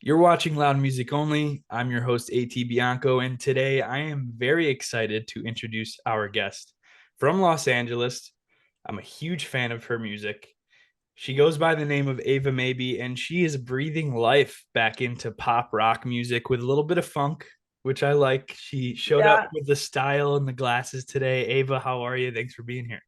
You're watching Loud Music Only. I'm your host, A.T Bianco, and today I am very excited to introduce our guest from Los Angeles. I'm a huge fan of her music. She goes by the name of Ava Maybee, and she is breathing life back into pop rock music with a little bit of funk, which I like. She showed up Yeah. with the style and the glasses today. Ava, how are you? Thanks for being here.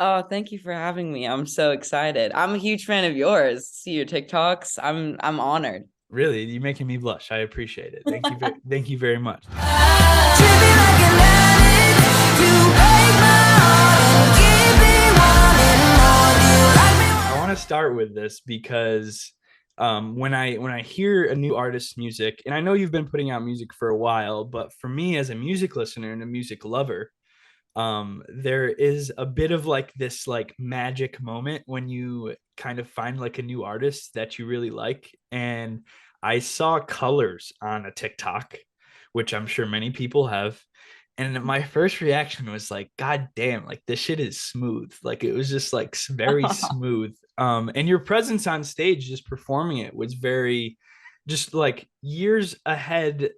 Oh, thank you for having me. I'm so excited. I'm a huge fan of yours. See your TikToks. I'm honored. Really, you're making me blush. I appreciate it. Thank you. Thank you very much. I want to start with this because when I hear a new artist's music, and I know you've been putting out music for a while, but for me as a music listener and a music lover, there is a bit of like this like magic moment when you kind of find like a new artist that you really like. And I saw Colors on a TikTok, which I'm sure many people have. And my first reaction was like, God damn, like this shit is smooth. Like it was just like very smooth. And your presence on stage, just performing it, was very, just like years ahead.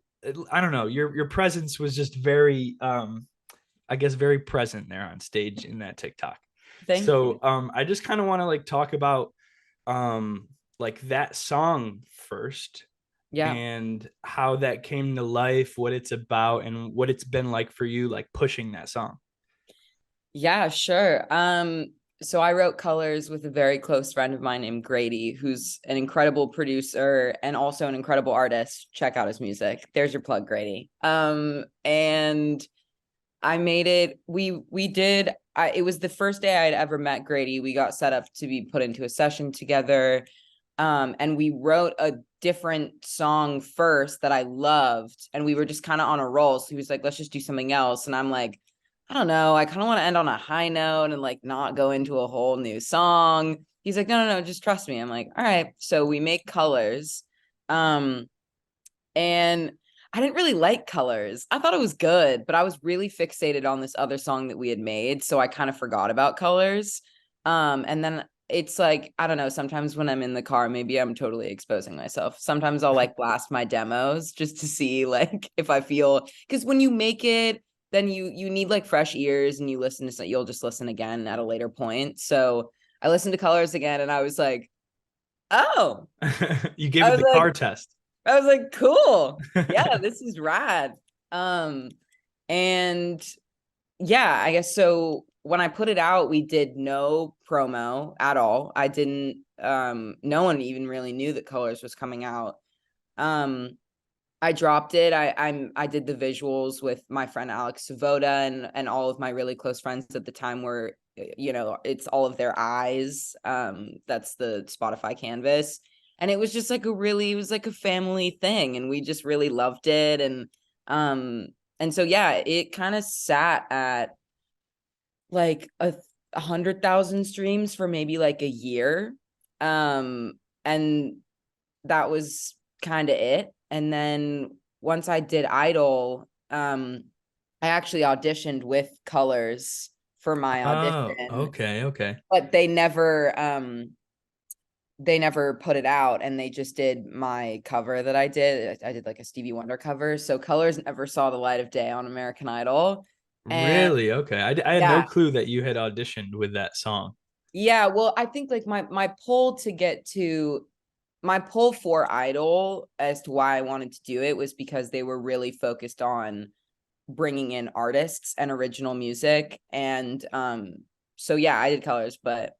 I don't know. Your presence was just very I guess very present there on stage in that TikTok. Thank you. So I just kind of want to like talk about like that song first Yeah. and how that came to life, what it's about, and what it's been like for you, like pushing that song. Yeah, sure. So I wrote Colors with a very close friend of mine named Grady, who's an incredible producer and also an incredible artist. Check out his music. There's your plug, Grady. And I made it. We did. It was the first day I'd ever met Grady. We got set up to be put into a session together, and we wrote a different song first that I loved, and we were just kind of on a roll. So he was like, "Let's just do something else," and I'm like, "I don't know. I kind of want to end on a high note and like not go into a whole new song." He's like, "No, no, no, just trust me." I'm like, "All right." So we make Colors, um, and I didn't really like Colors. I thought it was good, but I was really fixated on this other song that we had made, so I kind of forgot about Colors. And then it's like, I don't know, sometimes when I'm in the car, maybe I'm totally exposing myself. Sometimes I'll like blast my demos just to see like if I feel, because when you make it, then you need like fresh ears and you listen to, you'll just listen again at a later point. So I listened to Colors again and I was like, oh, You gave I it was the car like, test. I was like, cool. Yeah, this is rad. Um, and yeah, I guess so when I put it out, we did no promo at all. I didn't no one even really knew that Colors was coming out. Um, I dropped it. I did the visuals with my friend Alex Savoda and all of my really close friends at the time were, it's all of their eyes. That's the Spotify canvas. And it was just like it was like a family thing and we just really loved it. Um and so yeah, it kind of sat at like 100,000 streams for maybe like a year. And that was kind of it. And then once I did Idol, I actually auditioned with Colors for my Oh, audition, okay, okay. but they never put it out and they just did my cover that I did. I did like a Stevie Wonder cover. So Colors never saw the light of day on American Idol. And Really? Okay. I had no yeah, clue that you had auditioned with that song. yeah, well, I think like my pull to get to my pull for Idol as to why I wanted to do it was because they were really focused on bringing in artists and original music. And so yeah, I did Colors, but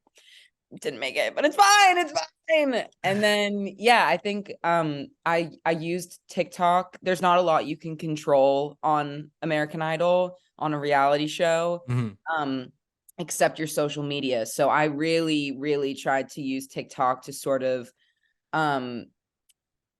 didn't make it, but it's fine. It's fine. And then yeah, I think I used TikTok. There's not a lot you can control on American Idol on a reality show. Mhm. Um except your social media. So I really, really tried to use TikTok to sort of um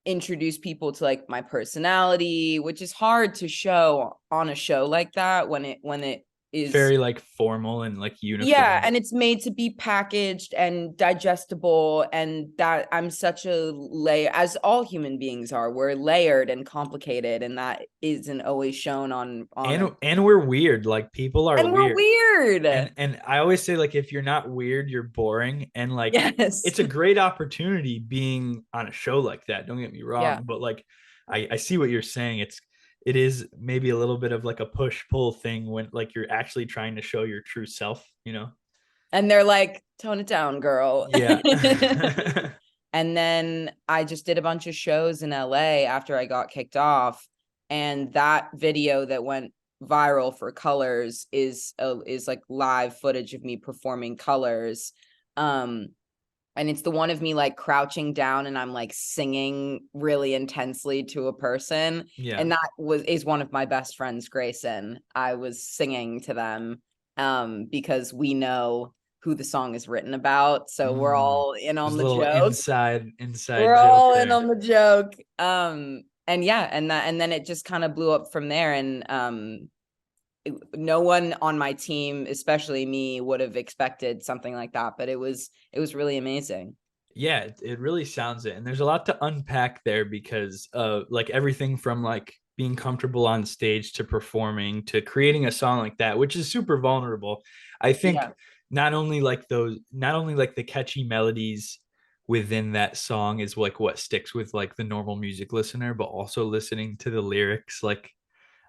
introduce people to like my personality, which is hard to show on a show like that when it is very like formal and like yeah, uniform. and it's made to be packaged and digestible, and that I'm such a layer, as all human beings are, we're layered and complicated, and that isn't always shown on a, And we're weird. Like people are and we're weird. weird. And I always say like if you're not weird, you're boring. And like Yes. it's a great opportunity being on a show like that. Don't get me Yeah. wrong, but like I see what you're saying. It is maybe a little bit of like a push pull thing when like you're actually trying to show your true self, you know? And they're like, tone it down, girl. Yeah. And then I just did a bunch of shows in LA after I got kicked off. And that video that went viral for Colors is like live footage of me performing Colors. Um, and it's the one of me like crouching down and I'm like singing really intensely to a person. Yeah. And that is one of my best friends, Grayson. I was singing to them because we know who the song is written about. So we're Mm. all in There's on a the little joke. inside We're joke all in there. on the joke. And yeah, and then it just kind of blew up from there. And no one on my team, especially me, would have expected something like that, but it was really amazing. Yeah, it really sounds it. And there's a lot to unpack there because like everything from like being comfortable on stage to performing to creating a song like that, which is super vulnerable. I think Yeah. not only like the catchy melodies within that song is like what sticks with like the normal music listener, but also listening to the lyrics, like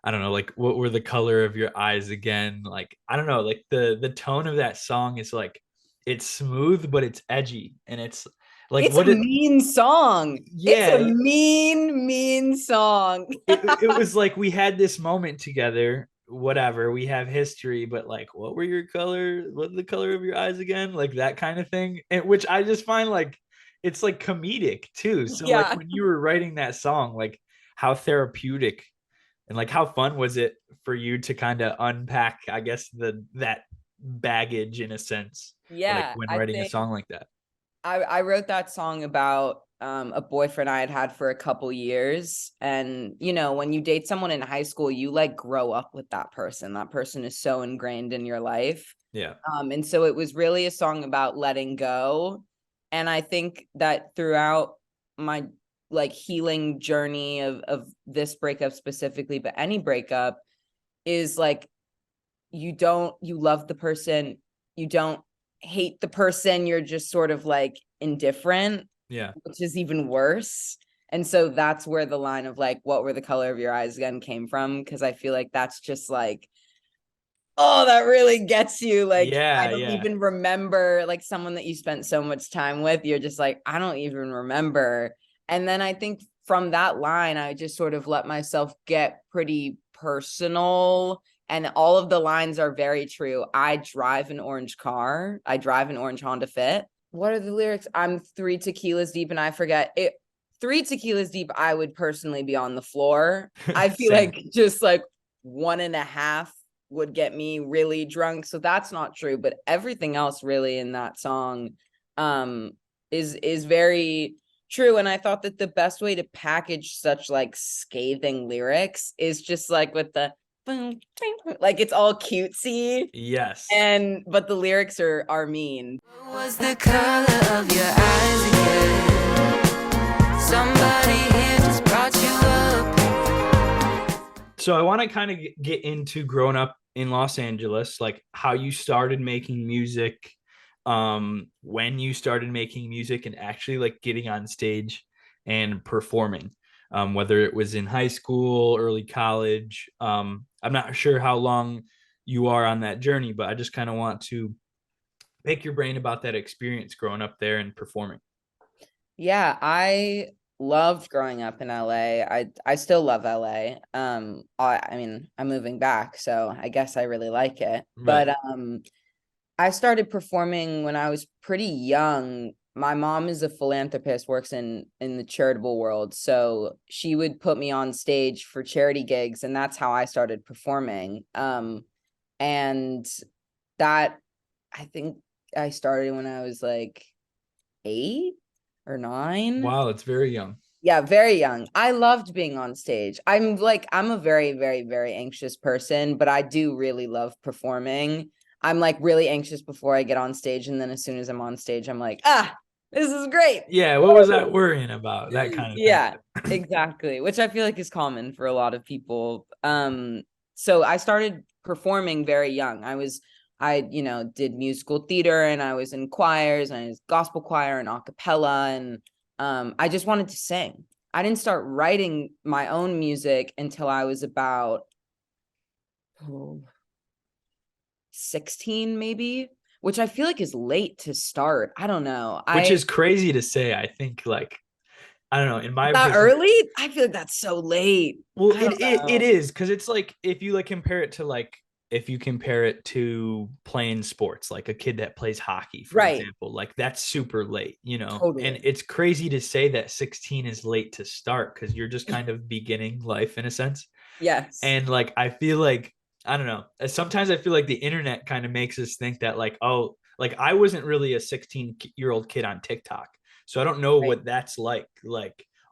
I don't know, like what were the color of your eyes again? Like I don't know, like the tone of that song is like it's smooth but it's edgy and it's like It's a what it mean song. It's yeah, a mean song. it was like we had this moment together, whatever, we have history, but like what the color of your eyes again, like that kind of thing, and which I just find like it's like comedic too. So like Yeah. when you were writing that song, like how therapeutic and like how fun was it for you to kind of unpack, I guess, the that baggage in a sense, like Yeah. when I writing a think song like that? I wrote that song about a boyfriend I had had for a couple years. And, you know, when you date someone in high school, you like grow up with that person. That person is so ingrained in your life. Yeah. And so it was really a song about letting go. And I think that throughout my like healing journey of this breakup specifically, but any breakup is like you love the person, you don't hate the person, you're just sort of like indifferent, Yeah. which is even worse. And so that's where the line of like what were the color of your eyes again came from, because I feel like that's just like, oh, that really gets you. Like, I Yeah. don't Yeah. even remember, like someone that you spent so much time with, you're just like, I don't even remember. And then I think from that line, I just sort of let myself get pretty personal. And all of the lines are very true. I drive an orange car. I drive an orange Honda Fit. What are the lyrics? I'm 3 tequilas deep and I forget it. 3 tequilas deep, I would personally be on the floor. I feel Same. like just like 1.5 would get me really drunk. So that's not true. But everything else really in that song is very true. And I thought that the best way to package such like scathing lyrics is just like with the boom, like it's all cutesy, Yes. and but the lyrics are mean. What was the color of your eyes again? Somebody here just brought you up. So I want to kind of get into growing up in Los Angeles, like how you started making music, when you started making music and actually like getting on stage and performing, whether it was in high school, early college. I'm not sure how long you are on that journey, but I just kind of want to pick your brain about that experience growing up there and performing. Yeah, I loved growing up in LA. I still love LA. I mean, I'm moving back, so I guess I really like it. Right. But I started performing when I was pretty young. My mom is a philanthropist, works in the charitable world, so she would put me on stage for charity gigs, and that's how I started performing. And that I think I started when I was like 8 or 9. Wow, it's very young. Yeah, very young. I loved being on stage. I'm a very, very, very anxious person, but I do really love performing. I'm like really anxious before I get on stage. And then as soon as I'm on stage, I'm like, this is great. Yeah, what was I worrying about? That kind of thing. Yeah, exactly. Which I feel like is common for a lot of people. So I started performing very young. I did musical theater and I was in choirs and I was gospel choir and a cappella and I just wanted to sing. I didn't start writing my own music until I was about 16 maybe, which I feel like is late to start. I don't know. Which is crazy to say. I think like I don't know, in my That opinion. early? I feel like that's so late. Well, I it don't it, it know. is because it's like if you like compare it to like if you compare it to playing sports, like a kid that plays hockey, for Right. example, like that's super late, you know. And Totally. it's crazy to say that 16 is late to start because you're just kind of beginning life in a sense. Yes. And like I feel like I don't know. Sometimes I feel like the internet kind of makes us think that like oh like I wasn't really a 16-year-old kid on TikTok. So I don't know Right. what that's like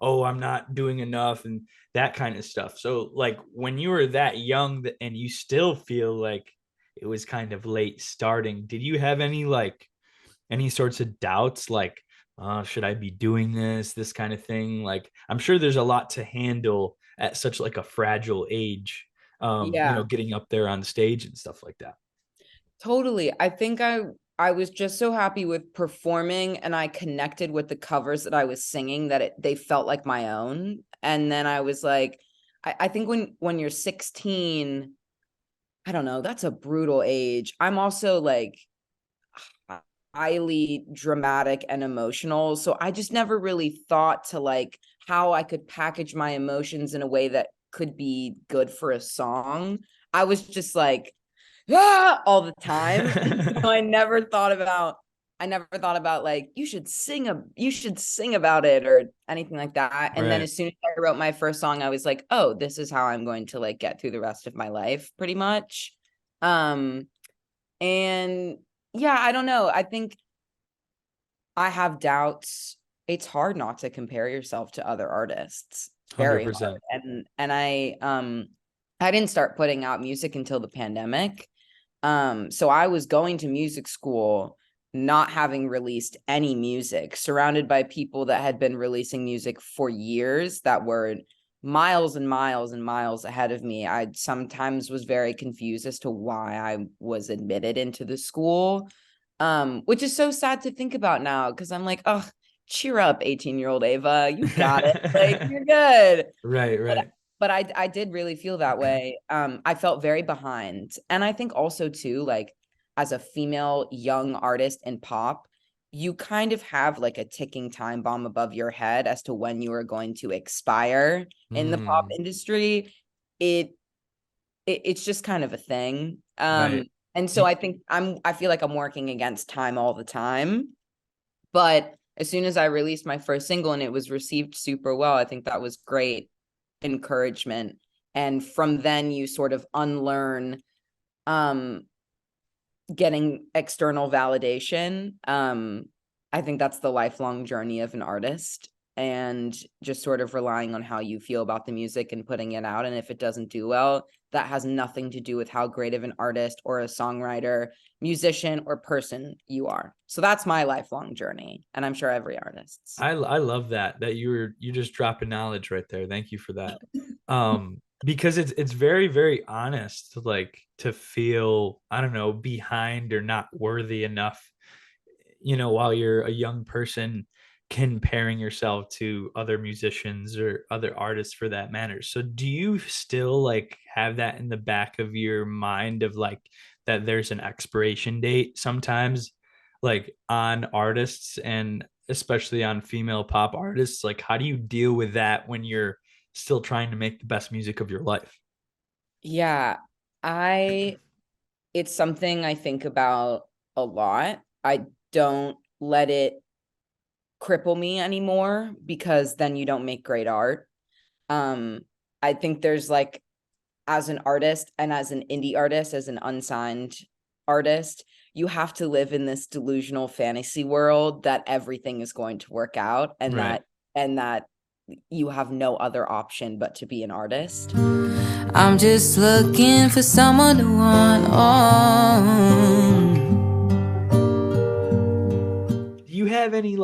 oh I'm not doing enough and that kind of stuff. So like when you were that young and you still feel like it was kind of late starting, did you have any like any sorts of doubts like should I be doing this kind of thing? Like I'm sure there's a lot to handle at such like a fragile age, Yeah, getting up there on stage and stuff like that. totally. I think I was just so happy with performing and I connected with the covers that I was singing that they felt like my own. And then I was like, I think when you're 16, I don't know, that's a brutal age. I'm also like highly dramatic and emotional. So I just never really thought to like how I could package my emotions in a way that could be good for a song. I was just like, all the time. So I never thought about like you should sing about it or anything like that. And then Right. as soon as I wrote my first song, I was like, oh, this is how I'm going to like get through the rest of my life pretty much. Um and yeah, I don't know. I think I have doubts. It's hard not to compare yourself to other artists. It's very hard. 100%. And I didn't start putting out music until the pandemic. So I was going to music school not having released any music, surrounded by people that had been releasing music for years that were miles and miles and miles ahead of me. I sometimes was very confused as to why I was admitted into the school, which is so sad to think about now because I'm like, oh, cheer up, 18-year-old Ava, you got it, like you're good. Right, but right. but I did really feel that way. I felt very behind. And I think also too, like as a female young artist in pop, you kind of have like a ticking time bomb above your head as to when you are going to expire in the pop Mm, industry. It, it's just kind of a thing. right. And so Do- I feel like I'm working against time all the time. But as soon as I released my first single and it was received super well, I think that was great encouragement. And from then you sort of unlearn um getting external validation. I think that's the lifelong journey of an artist, and just sort of relying on how you feel about the music and putting it out. And if it doesn't do well, that has nothing to do with how great of an artist or a songwriter, musician, or person you are. So that's my lifelong journey, and I'm sure every artist's. I love that you just dropping knowledge right there. Thank you for that. Because it's very very honest to like to feel I don't know behind or not worthy enough, while you're a young person comparing yourself to other musicians or other artists for that matter. So do you still like have that in the back of your mind of like that there's an expiration date sometimes like on artists and especially on female pop artists? Like how do you deal with that when you're still trying to make the best music of your life? Yeah, I it's something I think about a lot. I don't let it cripple me anymore because then you don't make great art. Um, I think there's like, as an artist and as an indie artist, as an unsigned artist, you have to live in this delusional fantasy world that everything is going to work out, and Right. that you have no other option but to be an artist. I'm just looking for someone to want on. Do you have any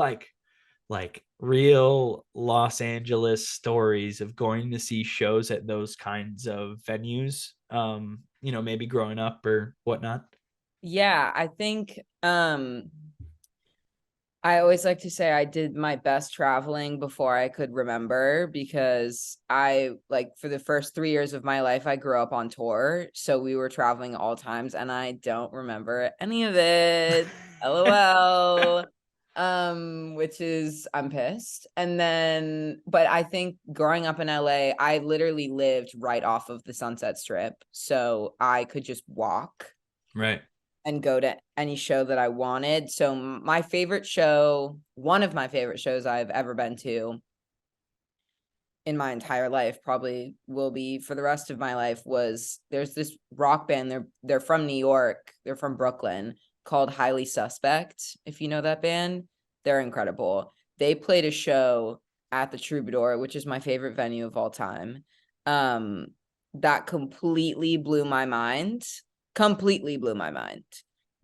real Los Angeles stories of going to see shows at those kinds of venues? Maybe growing up or whatnot. Yeah, I think I always like to say I did my best traveling before I could remember, because I, like, for the first 3 years of my life, I grew up on tour. So we were traveling all times and I don't remember any of it. LOL. Which is, I'm pissed. And then, but I think growing up in LA, I literally lived right off of the Sunset Strip. So I could just walk Right. and go to any show that I wanted. So my favorite show, one of my favorite shows I've ever been to in my entire life, probably will be for the rest of my life, was, there's this rock band. They're from New York. They're from Brooklyn, called Highly Suspect. If you know that band, they're incredible. They played a show at the Troubadour, which is my favorite venue of all time. That completely blew my mind. Completely blew my mind.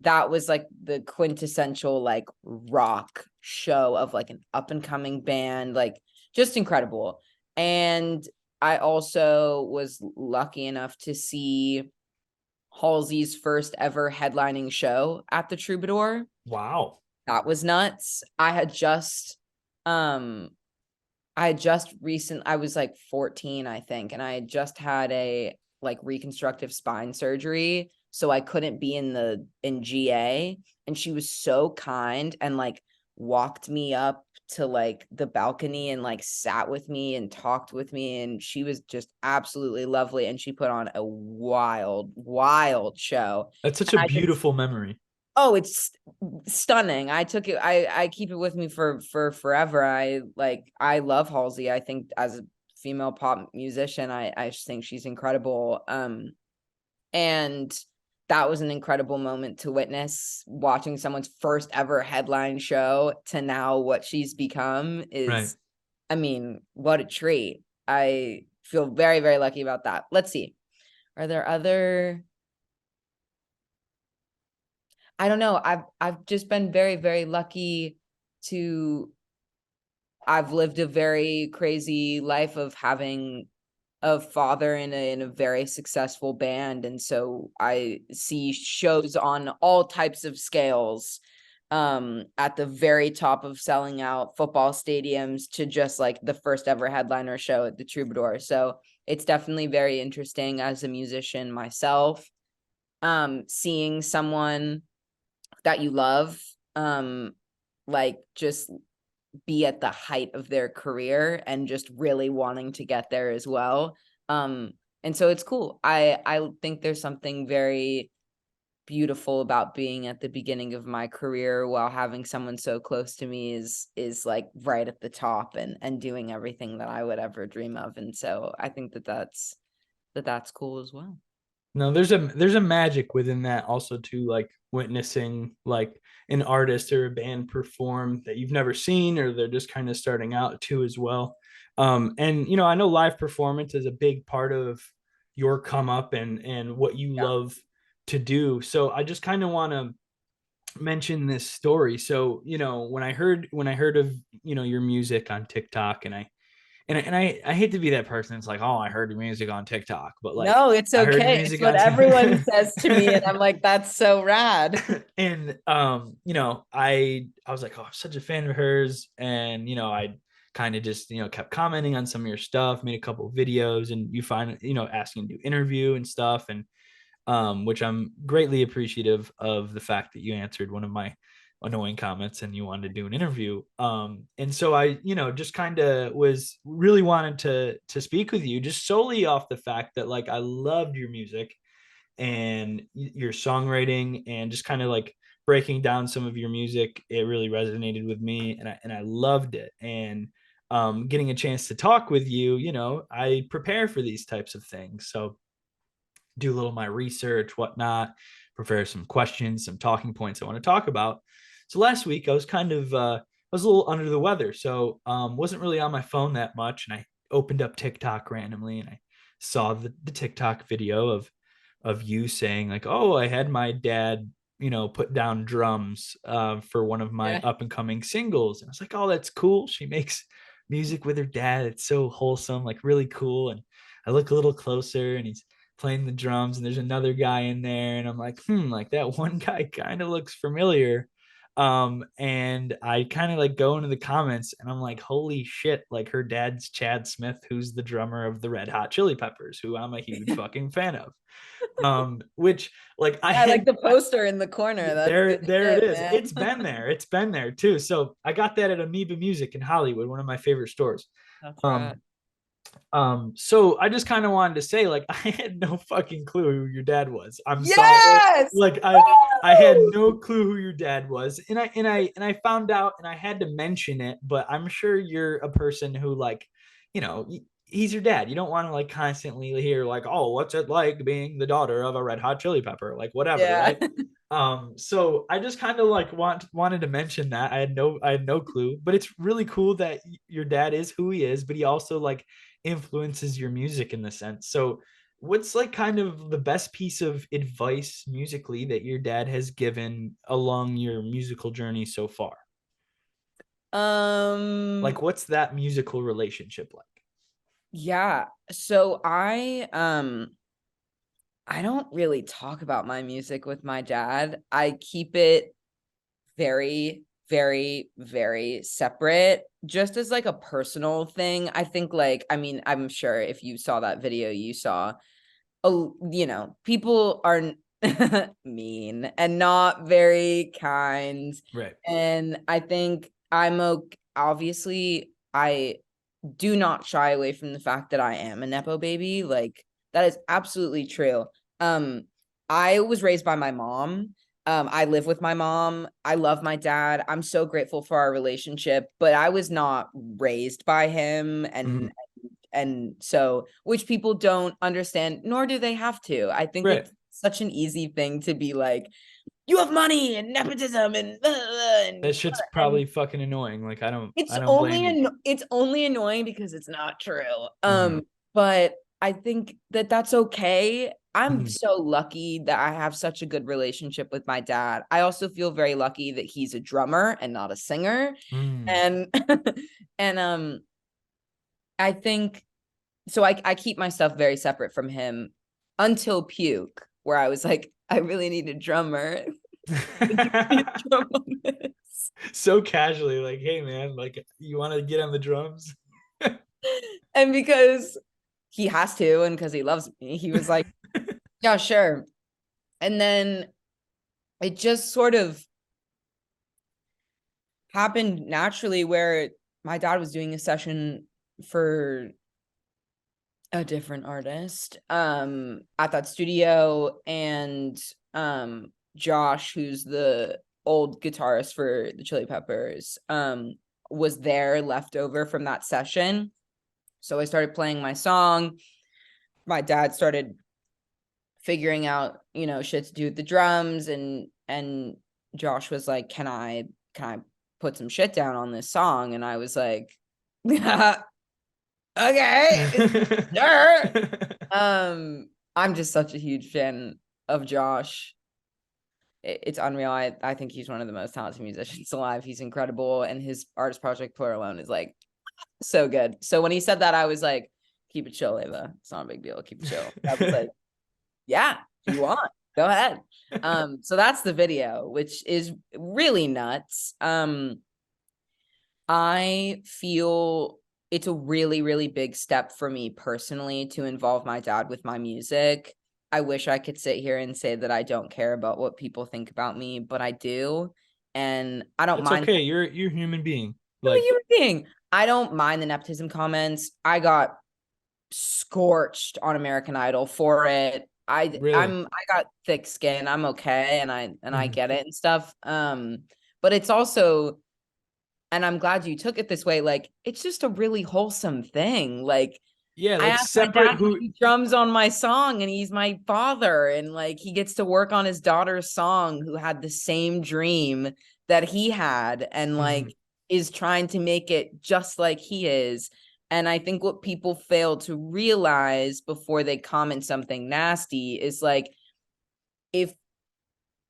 That was like the quintessential like rock show of like an up and coming band, like just incredible. And I also was lucky enough to see Halsey's first ever headlining show at the Troubadour. Wow. That was nuts. I was like 14, I think, and I had just had a like reconstructive spine surgery, so I couldn't be in GA, and she was so kind and like walked me up to like the balcony and like sat with me and talked with me, and she was just absolutely lovely, and she put on a wild show. That's such And a I just beautiful memory. Oh, it's stunning. I took it. I keep it with me for forever. I love Halsey. I think as a female pop musician, I just think she's incredible. And that was an incredible moment to witness, watching someone's first ever headline show to now what she's become Right. is, I mean, what a treat. I feel very, very lucky about that. Let's see. Are there other I don't know. I've just been very, very lucky to I've lived a very crazy life of having a father in a very successful band. And so I see shows on all types of scales, at the very top of selling out football stadiums to just like the first ever headliner show at the Troubadour. So it's definitely very interesting as a musician myself, seeing someone that you love, like just be at the height of their career and just really wanting to get there as well. And so it's cool. I think there's something very beautiful about being at the beginning of my career while having someone so close to me is like right at the top and doing everything that I would ever dream of. And so I think that's cool as well. No, there's a magic within that also too, like witnessing like an artist or a band perform that you've never seen or they're just kind of starting out too as well. And I know live performance is a big part of your come up and what you Yeah. love to do. So I just kind of want to mention this story. So, when I heard of, your music on TikTok, and I hate to be that person. It's like, oh, I heard your music on TikTok, but like No, it's I heard your okay. It's music what on everyone says to me, and I'm like, that's so rad. and I was like, oh, I'm such a fan of hers, and I kind of just kept commenting on some of your stuff, made a couple of videos, and you find asking to do interview and stuff, and which I'm greatly appreciative of the fact that you answered one of my annoying comments and you wanted to do an interview. And so I, just kind of was really wanted to speak with you just solely off the fact that like I loved your music and your songwriting and just kind of like breaking down some of your music. It really resonated with me and I loved it. And getting a chance to talk with you, I prepare for these types of things. So do a little of my research, whatnot, prepare some questions, some talking points I want to talk about. So last week I was was a little under the weather, so wasn't really on my phone that much, and I opened up TikTok randomly, and I saw the TikTok video of you saying like, "Oh, I had my dad, put down drums for one of my Yeah. up and coming singles." And I was like, "Oh, that's cool. She makes music with her dad. It's so wholesome, like really cool." And I look a little closer, and he's playing the drums, and there's another guy in there, and I'm like, like that one guy kind of looks familiar. And I kind of like go into the comments, and I'm like, holy shit, like her dad's Chad Smith, who's the drummer of the Red Hot Chili Peppers, who I'm a huge fucking fan of. Which like I I like had the poster in the corner. That's there good there it shit, is. man. It's been there too. So I got that at Amoeba Music in Hollywood, one of my favorite stores. That's um right. so I just kind of wanted to say, like, I had no fucking clue who your dad was. I'm sorry. Yes. Like I had no clue who your dad was. And I found out, and I had to mention it, but I'm sure you're a person who, like, he's your dad. You don't want to like constantly hear like, "Oh, what's it like being the daughter of a Red Hot Chili Pepper?" Like whatever, Yeah. right? So I just kind of like wanted to mention that. I had no clue, but it's really cool that your dad is who he is, but he also like influences your music in the sense. So what's like kind of the best piece of advice musically that your dad has given along your musical journey so far? Um, Like what's that musical relationship like? yeah. So I don't really talk about my music with my dad. I keep it very, very, very separate, just as like a personal thing. I think like, I mean, I'm sure if you saw that video, you saw, oh, people are mean and not very kind. Right. And I think obviously I do not shy away from the fact that I am a Nepo baby. Like that is absolutely true. Um, I was raised by my mom. I live with my mom. I love my dad. I'm so grateful for our relationship, but I was not raised by him, Mhm. and so, which people don't understand, nor do they have to. I think Right. it's such an easy thing to be like, you have money and nepotism and blah, blah, blah, That shit's and probably fucking annoying. Like it's I don't blame only you. it's only annoying because it's not true. Mhm. But I think that that's okay. I'm Mhm. so lucky that I have such a good relationship with my dad. I also feel very lucky that he's a drummer and not a singer. Mm. And and I think so I keep myself very separate from him until Puke, where I was like, I really need a drummer. Drum on this. So casually, like, hey man, like you want to get on the drums? And because he has to, and because he loves me, he was like, yeah, sure. And then it just sort of happened naturally where my dad was doing a session for a different artist at that studio, and Josh, who's the old guitarist for the Chili Peppers, was there left over from that session. So I started playing my song. My dad started figuring out, shit to do with the drums, and Josh was like, can I put some shit down on this song? And I was like, okay, sure. I'm just such a huge fan of Josh. It's unreal. I think he's one of the most talented musicians alive. He's incredible, and his artist project Player Alone is like so good. So when he said that, I was like, keep it chill, Ava. It's not a big deal. Keep it chill. I was like, yeah, if you want, go ahead. So that's the video, which is really nuts. I feel it's a really, really big step for me personally to involve my dad with my music. I wish I could sit here and say that I don't care about what people think about me, but I do. And I don't That's mind. okay. You're a human being. I'm a Like, human being. I don't mind the nepotism comments. I got scorched on American Idol for it. really. I got thick skin. I'm okay, and I Mhm. get it and stuff. But it's also, and I'm glad you took it this way, like it's just a really wholesome thing. Like Yeah, I like asked my separate dad to who. do drums on my song, and he's my father, and like he gets to work on his daughter's song who had the same dream that he had. And Mhm. like is trying to make it just like he is. And I think what people fail to realize before they comment something nasty is like,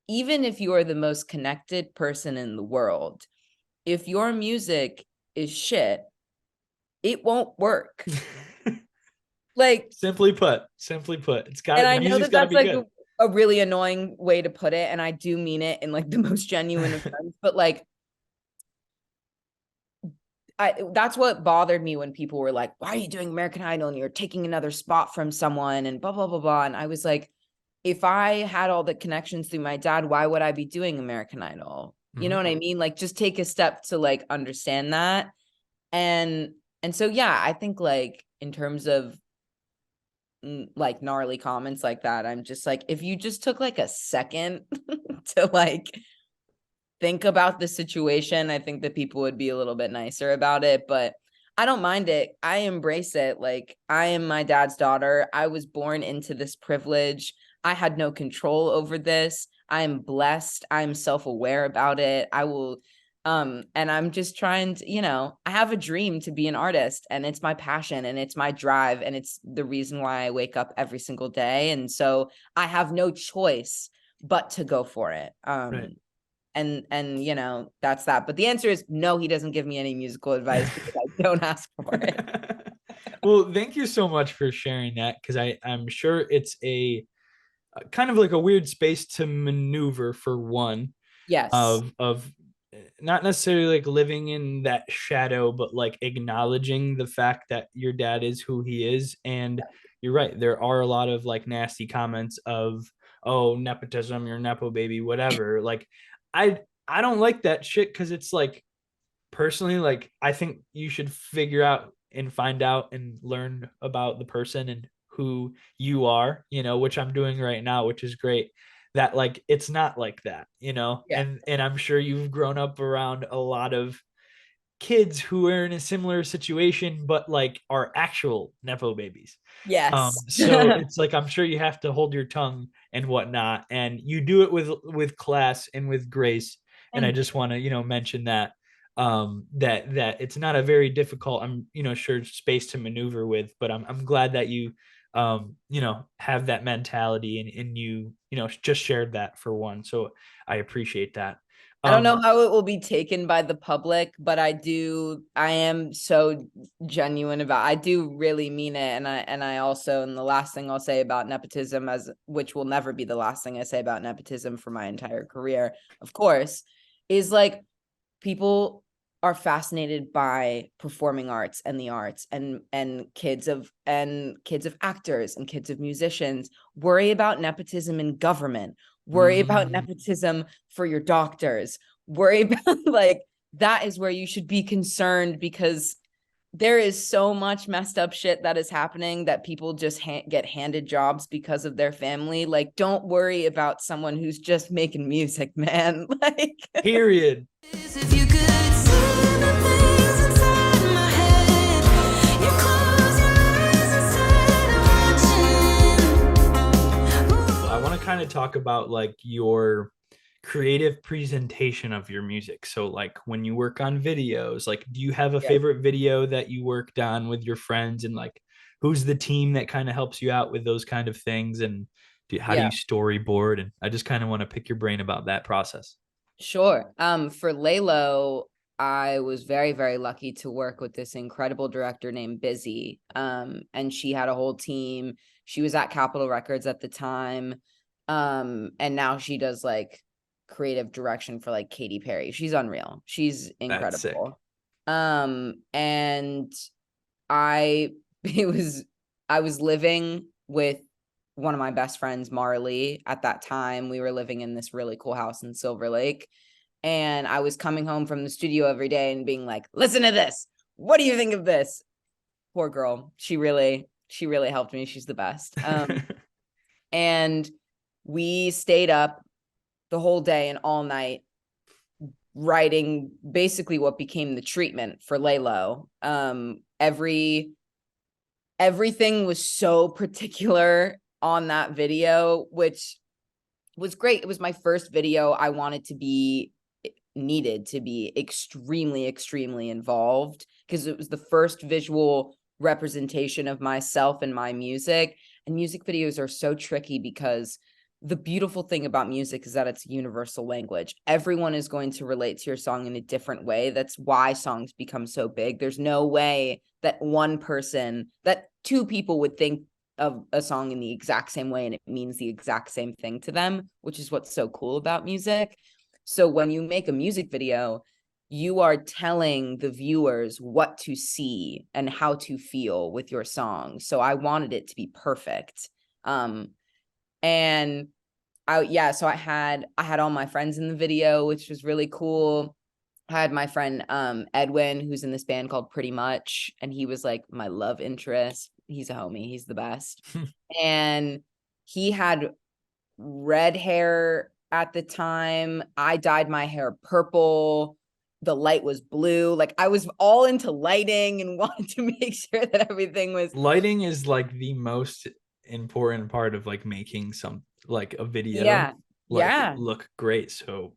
even if you are the most connected person in the world, if your music is shit, it won't work. Like, simply put, it's got and the I know music's that got to that's be like good. a really annoying way to put it, and I do mean it in like the most genuine of terms, but like, that's what bothered me when people were like, why are you doing American Idol and you're taking another spot from someone and blah, blah, blah, blah. And I was like, if I had all the connections through my dad, why would I be doing American Idol? You know what I mean? Like, just take a step to like understand that. And so, yeah, I think like in terms of like gnarly comments like that, I'm just like, if you just took like a second to like think about the situation, I think that people would be a little bit nicer about it. But I don't mind it. I embrace it. Like, I am my dad's daughter. I was born into this privilege. I had no control over this. I am blessed. I'm self-aware about it. I will and I'm just trying to, I have a dream to be an artist, and it's my passion and it's my drive and it's the reason why I wake up every single day. And so I have no choice but to go for it. Right. And that's that. But the answer is no, he doesn't give me any musical advice because I don't ask for it. Well, thank you so much for sharing that, because I'm sure it's a kind of like a weird space to maneuver, for one, Yes. of not necessarily like living in that shadow, but like acknowledging the fact that your dad is who he is. And you're right, there are a lot of like nasty comments of, oh, nepotism, you're nepo baby, whatever. Like, I I don't like that shit, because it's like, personally, like, I think you should figure out and find out and learn about the person and who you are, which I'm doing right now, which is great. That, like, it's not like that, Yeah. and I'm sure you've grown up around a lot of kids who are in a similar situation, but like are actual nepo babies. Yes. So it's like, I'm sure you have to hold your tongue and whatnot, and you do it with class and with grace. And I Thank just want to, mention that, that it's not a very difficult, I'm, sure, space to maneuver with, but I'm glad that you, have that mentality, and you, just shared that, for one. So I appreciate that. I don't know how it will be taken by the public, but I am so genuine I do really mean it. And I also, and the last thing I'll say about nepotism, which will never be the last thing I say about nepotism for my entire career, of course, is like, people are fascinated by performing arts and the arts, and kids of actors and kids of musicians worry about nepotism in government, worry about nepotism for your doctors, worry about like, that is where you should be concerned, because there is so much messed up shit that is happening that people just get handed jobs because of their family. Like, don't worry about someone who's just making music, man. Like, Period. If you could see the things inside my head, you close your eyes instead of watching. I want to kind of talk about like your creative presentation of your music. So like, when you work on videos, like, do you have a favorite video that you worked on with your friends, and like, who's the team that kind of helps you out with those kind of things, and how do you storyboard? And I just kind of want to pick your brain about that process. Sure. For Lalo, I was very, very lucky to work with this incredible director named Busy. And she had a whole team. She was at Capitol Records at the time. And now she does like creative direction for like Katy Perry. She's unreal. She's incredible. And I I was living with one of my best friends, Marley, at that time. We were living in this really cool house in Silver Lake. And I was coming home from the studio every day and being like, listen to this. What do you think of this? Poor girl. She really helped me. She's the best. And we stayed up the whole day and all night writing basically what became the treatment for Lalo. Everything was so particular on that video, which was great. It was my first video. I wanted to be needed to be extremely, extremely involved because it was the first visual representation of myself and my music. And music videos are so tricky because the beautiful thing about music is that it's universal language. Everyone is going to relate to your song in a different way. That's why songs become so big. There's no way that two people would think of a song in the exact same way and it means the exact same thing to them, which is what's so cool about music. So when you make a music video, you are telling the viewers what to see and how to feel with your song. So I wanted it to be perfect. And so I had all my friends in the video, which was really cool. I had my friend Edwin, who's in this band called Pretty Much, and he was like my love interest. He's a homie, he's the best. And he had red hair at the time. I dyed my hair purple. The light was blue. Like I was all into lighting and wanted to make sure that everything was. Lighting is like the most important part of like making some like a video. Yeah. Like Yeah. look great. So,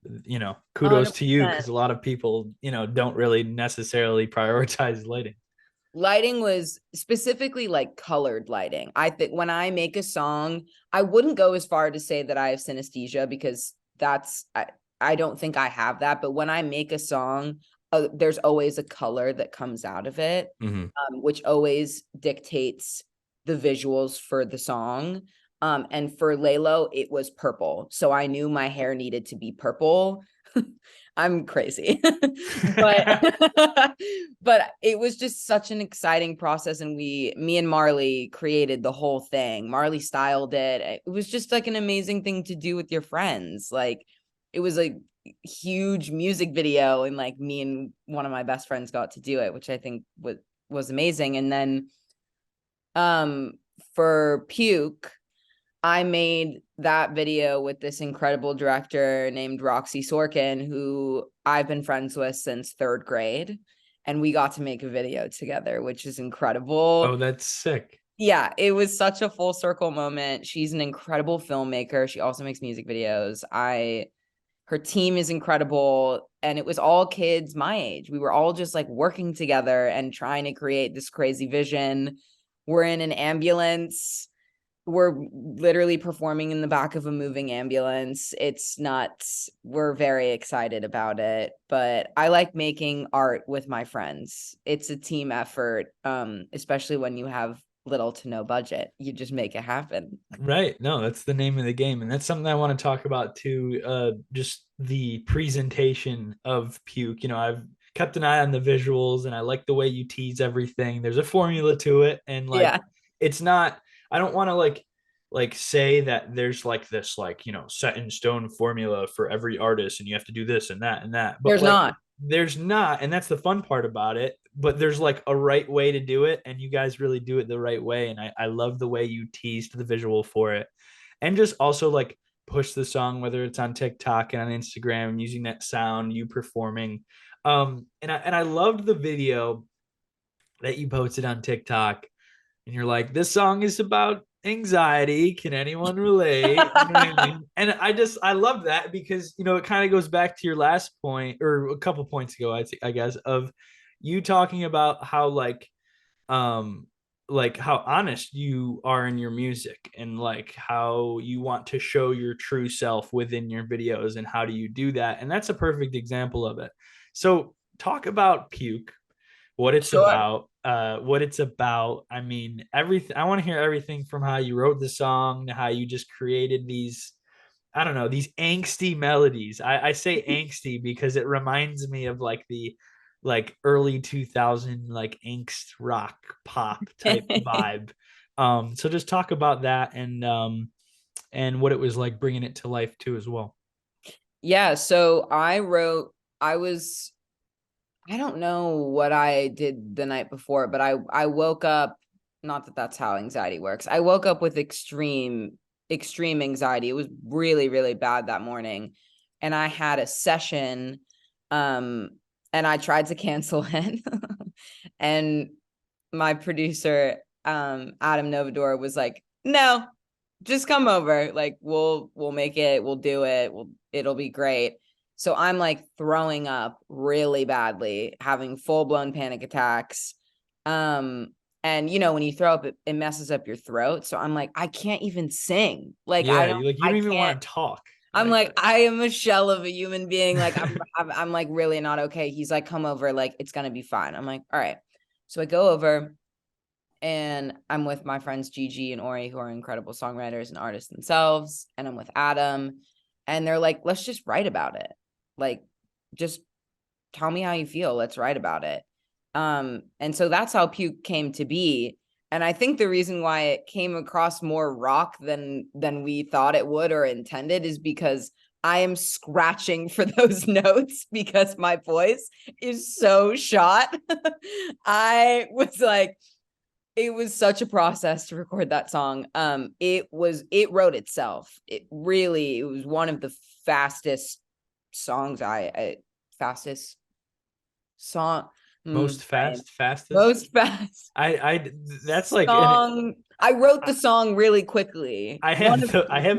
kudos to you 100%. because a lot of people, don't really necessarily prioritize lighting. Lighting was specifically like colored lighting. I think when I make a song, I wouldn't go as far to say that I have synesthesia because I don't think I have that. But when I make a song, there's always a color that comes out of it, which always dictates the visuals for the song. And for Lalo, it was purple. So I knew my hair needed to be purple. I'm crazy. but but it was just such an exciting process. And me and Marley created the whole thing. Marley styled it. It was just like an amazing thing to do with your friends. Like it was a huge music video, and like me and one of my best friends got to do it, which I think was amazing. And then for Puke, I made that video with this incredible director named Roxy Sorkin, who I've been friends with since 3rd grade. And we got to make a video together, which is incredible. Oh, that's sick. Yeah, it was such a full circle moment. She's an incredible filmmaker. She also makes music videos. Her team is incredible. And it was all kids my age. We were all just like working together and trying to create this crazy vision. We're in an ambulance. We're literally performing in the back of a moving ambulance. It's nuts. We're very excited about it. But I like making art with my friends. It's a team effort, especially when you have little to no budget. You just make it happen. Right. No, that's the name of the game. And that's something I want to talk about too. Just the presentation of Puke. I've kept an eye on the visuals and I like the way you tease everything. There's a formula to it. And like, it's not, I don't want to like say that there's like this like set in stone formula for every artist and you have to do this and that and that. But there's not, and that's the fun part about it. But there's like a right way to do it, and you guys really do it the right way. And I love the way you teased the visual for it, and just also like push the song, whether it's on TikTok and on Instagram, using that sound, you performing. And I loved the video that you posted on TikTok, and you're like, this song is about anxiety. Can anyone relate? You know what I mean? And I love that because it kind of goes back to your last point or a couple points ago, I guess, of you talking about how like how honest you are in your music and like how you want to show your true self within your videos, and how do you do that? And that's a perfect example of it. So talk about Puke, what it's about, I mean, everything. I want to hear everything from how you wrote the song to how you just created these, I don't know, these angsty melodies. I say angsty because it reminds me of like the like early 2000 like angst rock pop type vibe. So just talk about that and what it was like bringing it to life too as well. Yeah, so I don't know what I did the night before, but I woke up, not that that's how anxiety works. I woke up with extreme anxiety. It was really, really bad that morning. And I had a session, and I tried to cancel it. And my producer, Adam Novador, was like, no, just come over. Like we'll make it, we'll do it. It'll be great. So I'm like throwing up really badly, having full-blown panic attacks. And you know, when you throw up, it messes up your throat. So I'm like, I can't even sing. Like Yeah, you I don't even can't. want to talk. I'm like, I am a shell of a human being. Like I'm like really not okay. He's like, come over, like it's gonna be fine. I'm like, all right. So I go over and I'm with my friends Gigi and Ori, who are incredible songwriters and artists themselves. And I'm with Adam. And they're like, let's just write about it. Like, just tell me how you feel. Let's write about it. And so that's how Puke came to be. And I think the reason why it came across more rock than we thought it would or intended is because I am scratching for those notes because my voice is so shot. I was like, it was such a process to record that song. It wrote itself. It was one of the fastest songs fastest song. Fastest. Most fast I that's like song. I wrote the song really quickly. I have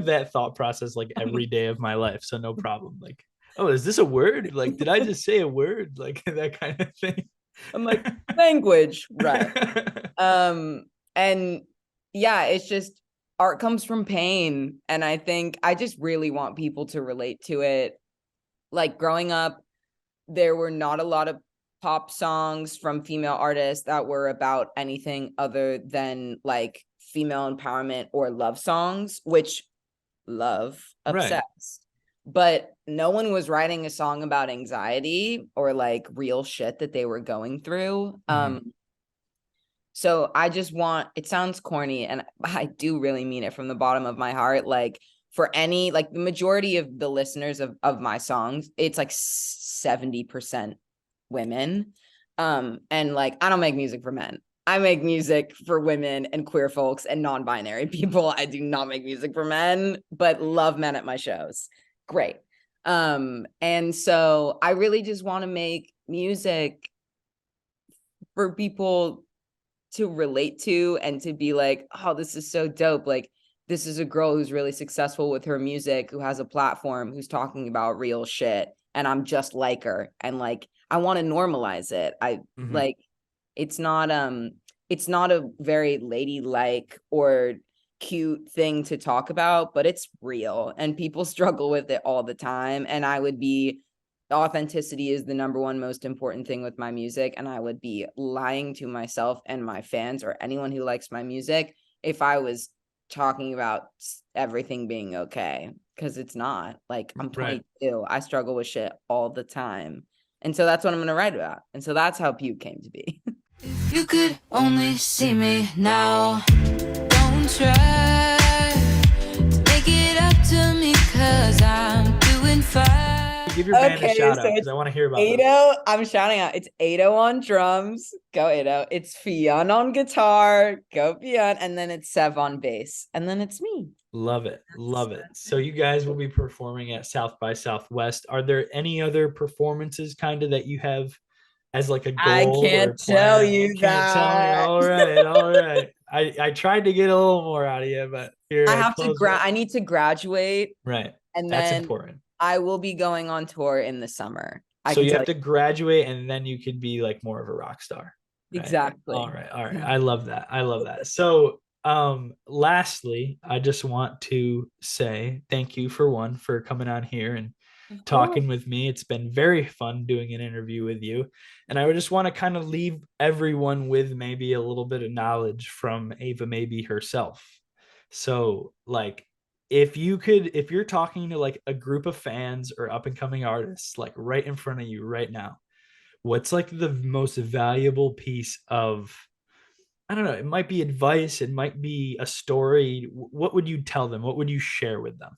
that thought process like every day of my life, so no problem. Like, oh, is this a word? Like, did I just say a word? Like that kind of thing. I'm like, language, right? And yeah, it's just art comes from pain, and I think I just really want people to relate to it. Like growing up, there were not a lot of pop songs from female artists that were about anything other than like female empowerment or love songs, which love Right. obsessed. But no one was writing a song about anxiety or like real shit that they were going through. So I just want, it sounds corny and I do really mean it from the bottom of my heart. Like for any, like the majority of the listeners of my songs, it's like 70% women. And like, I don't make music for men. I make music for women and queer folks and non-binary people. I do not make music for men, but love men at my shows. Great. And so I really just want to make music for people to relate to and to be like, oh, this is so dope. Like, this is a girl who's really successful with her music, who has a platform, who's talking about real shit. And I'm just like her. And like, I want to normalize it. Like, it's not a very ladylike or cute thing to talk about, but it's real and people struggle with it all the time. And authenticity is the number one most important thing with my music. And I would be lying to myself and my fans or anyone who likes my music if I was talking about everything being okay, because it's not. Like, I'm 22. I struggle with shit all the time. And so that's what I'm going to write about. And so that's how Puke came to be. If you could only see me now, don't try to make it up to me, cause I'm doing fine. Give your band a shout out so because I want to hear about Ado. I'm shouting out. It's Ado on drums. Go Ado. It's Fionn on guitar. Go Fionn. And then it's Sev on bass. And then it's me. Love it. Love it. So you guys will be performing at South by Southwest. Are there any other performances kind of that you have as like a goal? I can't tell you Can't tell me. that. All right. All right. I tried to get a little more out of you, but here I have to I need to graduate. Right. And That's then important. I will be going on tour in the summer. So you have to graduate and then you could be like more of a rock star. Right? Exactly. All right. All right. I love that. I love that. So lastly, I just want to say thank you for coming on here and talking with me. It's been very fun doing an interview with you. And I would just want to kind of leave everyone with maybe a little bit of knowledge from Ava Maybee herself. So like, if you're talking to like a group of fans or up and coming artists, like right in front of you right now, what's like the most valuable piece of, I don't know, it might be advice, it might be a story. What would you tell them? What would you share with them?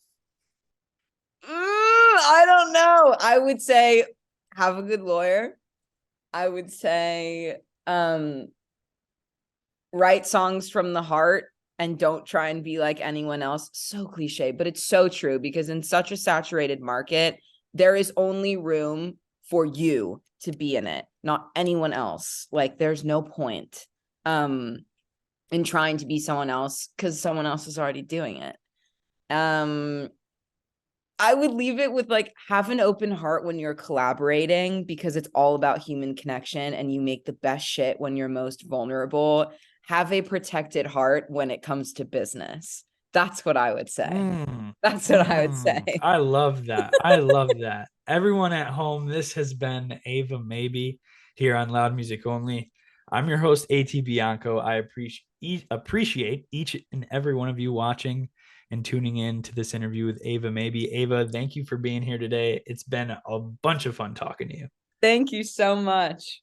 I don't know. I would say have a good lawyer. I would say write songs from the heart and don't try and be like anyone else. So cliche, but it's so true, because in such a saturated market, there is only room for you to be in it, not anyone else. Like, there's no point in trying to be someone else because someone else is already doing it. I would leave it with like, have an open heart when you're collaborating, because it's all about human connection and you make the best shit when you're most vulnerable. Have a protected heart when it comes to business. That's what I would say. That's what I would say. I love that. I love that. Everyone at home, this has been Ava Maybe here on Loud Music Only. I'm your host, A.T Bianco. I appreciate each and every one of you watching and tuning in to this interview with Ava Maybe. Ava, thank you for being here today. It's been a bunch of fun talking to you. Thank you so much.